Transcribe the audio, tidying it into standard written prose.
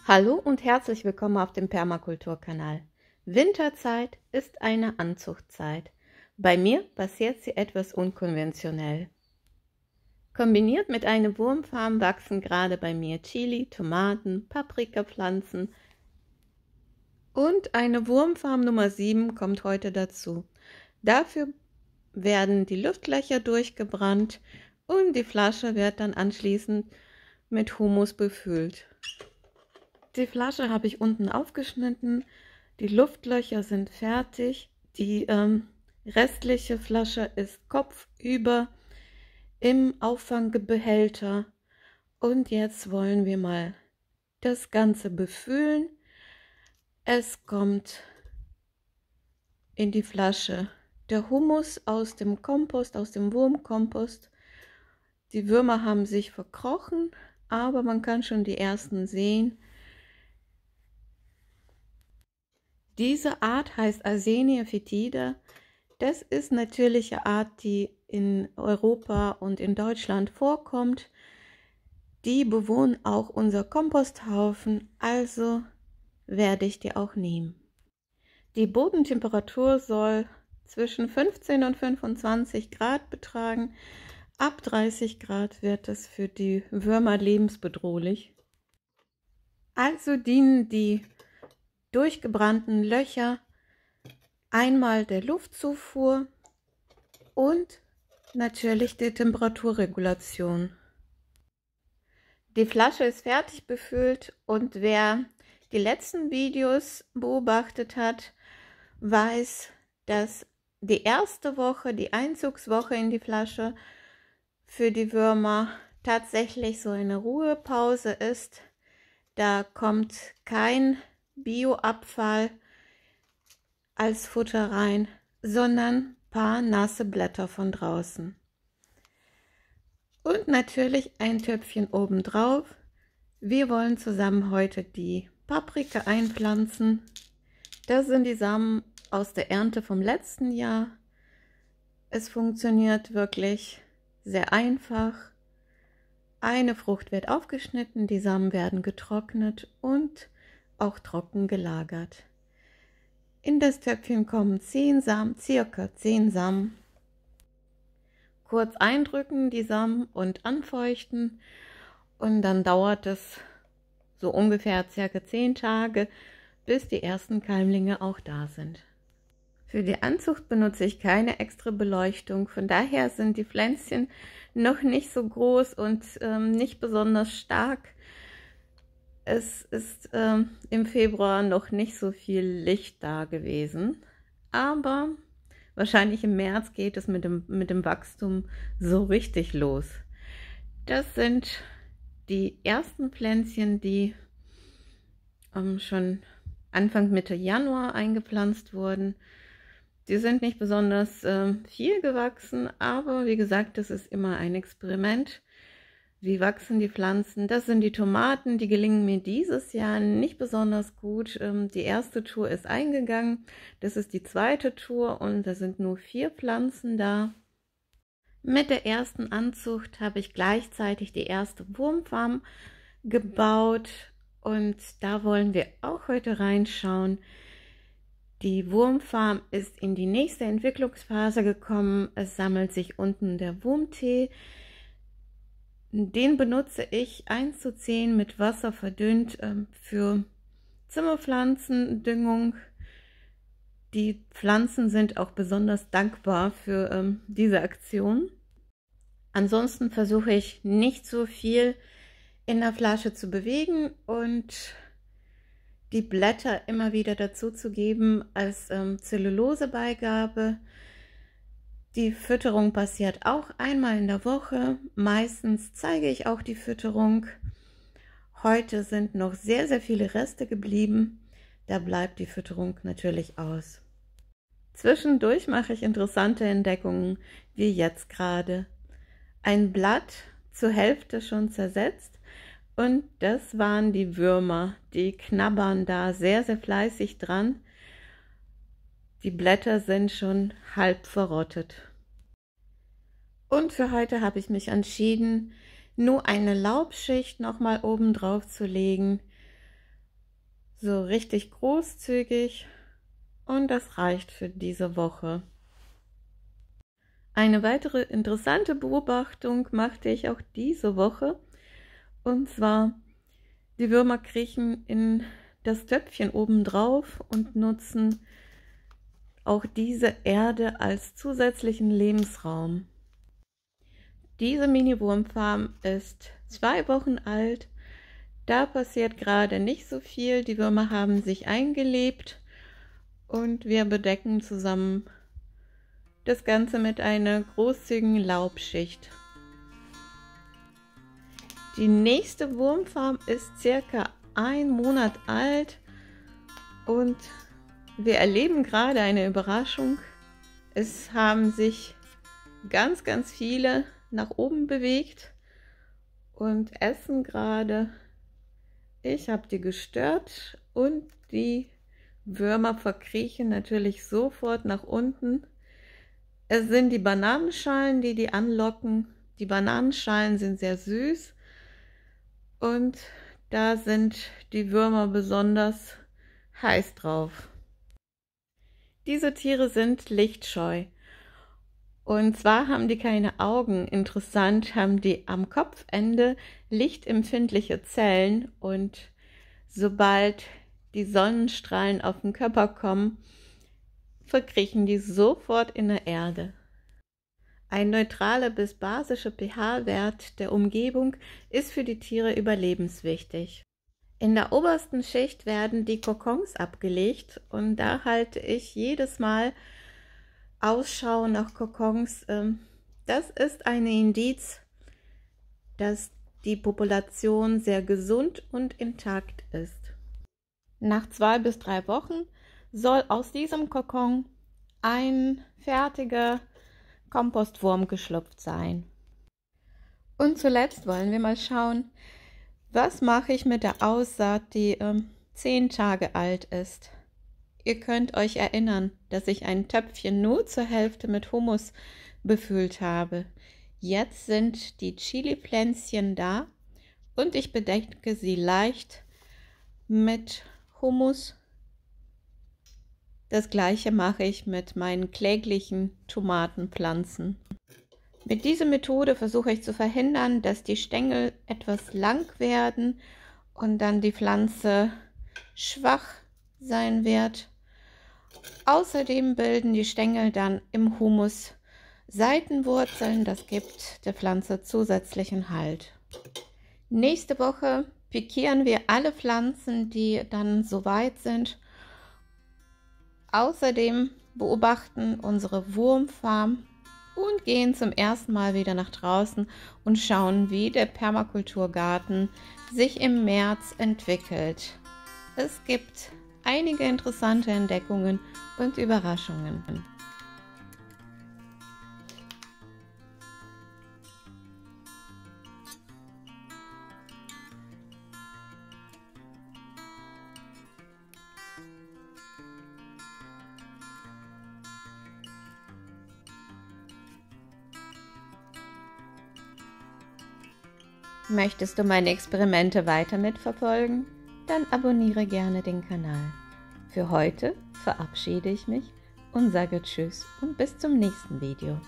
Hallo und herzlich willkommen auf dem Permakulturkanal. Winterzeit ist eine Anzuchtzeit. Bei mir passiert sie etwas unkonventionell. Kombiniert mit einer Wurmfarm wachsen gerade bei mir Chili, Tomaten, Paprikapflanzen und eine Wurmfarm Nummer 7 kommt heute dazu. Dafür werden die Luftlöcher durchgebrannt und die Flasche wird dann anschließend mit Humus befüllt. Die Flasche habe ich unten aufgeschnitten, die Luftlöcher sind fertig, die restliche Flasche ist kopfüber im Auffangbehälter und jetzt wollen wir mal das Ganze befüllen. Es kommt in die Flasche der Humus aus dem Kompost, aus dem Wurmkompost. Die Würmer haben sich verkrochen, aber man kann schon die ersten sehen. Diese Art heißt Arsenia foetida. Das ist eine natürliche Art, die in Europa und in Deutschland vorkommt. Die bewohnen auch unser Komposthaufen, also werde ich die auch nehmen. Die Bodentemperatur soll zwischen 15 und 25 Grad betragen. Ab 30 Grad wird es für die Würmer lebensbedrohlich. Also dienen die durchgebrannten Löcher einmal der Luftzufuhr und natürlich der Temperaturregulation. Die Flasche ist fertig befüllt und wer die letzten Videos beobachtet hat, weiß, dass die erste Woche, die Einzugswoche in die Flasche für die Würmer tatsächlich so eine Ruhepause ist. Da kommt kein Bioabfall als Futter rein, sondern ein paar nasse Blätter von draußen. Und natürlich ein Töpfchen obendrauf. Wir wollen zusammen heute die Paprika einpflanzen. Das sind die Samen aus der Ernte vom letzten Jahr. Es funktioniert wirklich sehr einfach. Eine Frucht wird aufgeschnitten, die Samen werden getrocknet und auch trocken gelagert. In das Töpfchen kommen 10 Samen, circa 10 Samen. Kurz eindrücken die Samen und anfeuchten und dann dauert es so ungefähr circa 10 Tage, bis die ersten Keimlinge auch da sind. Für die Anzucht benutze ich keine extra Beleuchtung, von daher sind die Pflänzchen noch nicht so groß und nicht besonders stark. Es ist im Februar noch nicht so viel Licht da gewesen, aber wahrscheinlich im März geht es mit dem Wachstum so richtig los. Das sind die ersten Pflänzchen, die schon Anfang Mitte Januar eingepflanzt wurden. Die sind nicht besonders viel gewachsen, aber wie gesagt, das ist immer ein Experiment. Wie wachsen die Pflanzen? Das sind die Tomaten, die gelingen mir dieses Jahr nicht besonders gut. Die erste Tour ist eingegangen, das ist die zweite Tour und da sind nur 4 Pflanzen da. Mit der ersten Anzucht habe ich gleichzeitig die erste Wurmfarm gebaut und da wollen wir auch heute reinschauen. Die Wurmfarm ist in die nächste Entwicklungsphase gekommen. Es sammelt sich unten der Wurmtee. Den benutze ich 1:10 mit Wasser verdünnt für Zimmerpflanzendüngung. Die Pflanzen sind auch besonders dankbar für diese Aktion. Ansonsten versuche ich nicht so viel in der Flasche zu bewegen und die Blätter immer wieder dazu zu geben als Zellulosebeigabe. Die Fütterung passiert auch einmal in der Woche. Meistens zeige ich auch die Fütterung. Heute sind noch sehr, sehr viele Reste geblieben. Da bleibt die Fütterung natürlich aus. Zwischendurch mache ich interessante Entdeckungen, wie jetzt gerade. Ein Blatt zur Hälfte schon zersetzt und das waren die Würmer. Die knabbern da sehr, sehr fleißig dran. Die Blätter sind schon halb verrottet. Und für heute habe ich mich entschieden, nur eine Laubschicht nochmal oben drauf zu legen. so richtig großzügig und das reicht für diese Woche. Eine weitere interessante Beobachtung machte ich auch diese Woche, und zwar die Würmer kriechen in das Töpfchen obendrauf und nutzen auch diese Erde als zusätzlichen Lebensraum. Diese Mini-Wurmfarm ist 2 Wochen alt. Da passiert gerade nicht so viel. Die Würmer haben sich eingelebt und wir bedecken zusammen das Ganze mit einer großzügigen Laubschicht. Die nächste Wurmfarm ist circa 1 Monat alt und wir erleben gerade eine Überraschung. Es haben sich ganz viele nach oben bewegt und essen gerade. Ich habe die gestört und die Würmer verkriechen natürlich sofort nach unten. Es sind die Bananenschalen, die anlocken. Die Bananenschalen sind sehr süß und da sind die Würmer besonders heiß drauf. Diese Tiere sind lichtscheu. Und zwar haben die keine Augen. Interessant, haben die am Kopfende lichtempfindliche Zellen und sobald die Sonnenstrahlen auf den Körper kommen, verkriechen die sofort in der Erde. Ein neutraler bis basischer pH-Wert der Umgebung ist für die Tiere überlebenswichtig. In der obersten Schicht werden die Kokons abgelegt und da halte ich jedes Mal Ausschau nach Kokons. Das ist ein Indiz, dass die Population sehr gesund und intakt ist. Nach 2 bis 3 Wochen soll aus diesem Kokon ein fertiger Kompostwurm geschlüpft sein. Und zuletzt wollen wir mal schauen, was mache ich mit der Aussaat, die 10 Tage alt ist. Ihr könnt euch erinnern, dass ich ein Töpfchen nur zur Hälfte mit Humus befüllt habe. Jetzt sind die Chili-Pflänzchen da und ich bedecke sie leicht mit Humus. Das gleiche mache ich mit meinen kläglichen Tomatenpflanzen. Mit dieser Methode versuche ich zu verhindern, dass die Stängel etwas lang werden und dann die Pflanze schwach sein wird. Außerdem bilden die Stängel dann im Humus Seitenwurzeln, das gibt der Pflanze zusätzlichen Halt. Nächste Woche pikieren wir alle Pflanzen, die dann soweit sind. Außerdem beobachten unsere Wurmfarm und gehen zum ersten Mal wieder nach draußen und schauen, wie der Permakulturgarten sich im März entwickelt. Es gibt einige interessante Entdeckungen und Überraschungen. Möchtest du meine Experimente weiter mitverfolgen? Dann abonniere gerne den Kanal. Für heute verabschiede ich mich und sage Tschüss und bis zum nächsten Video.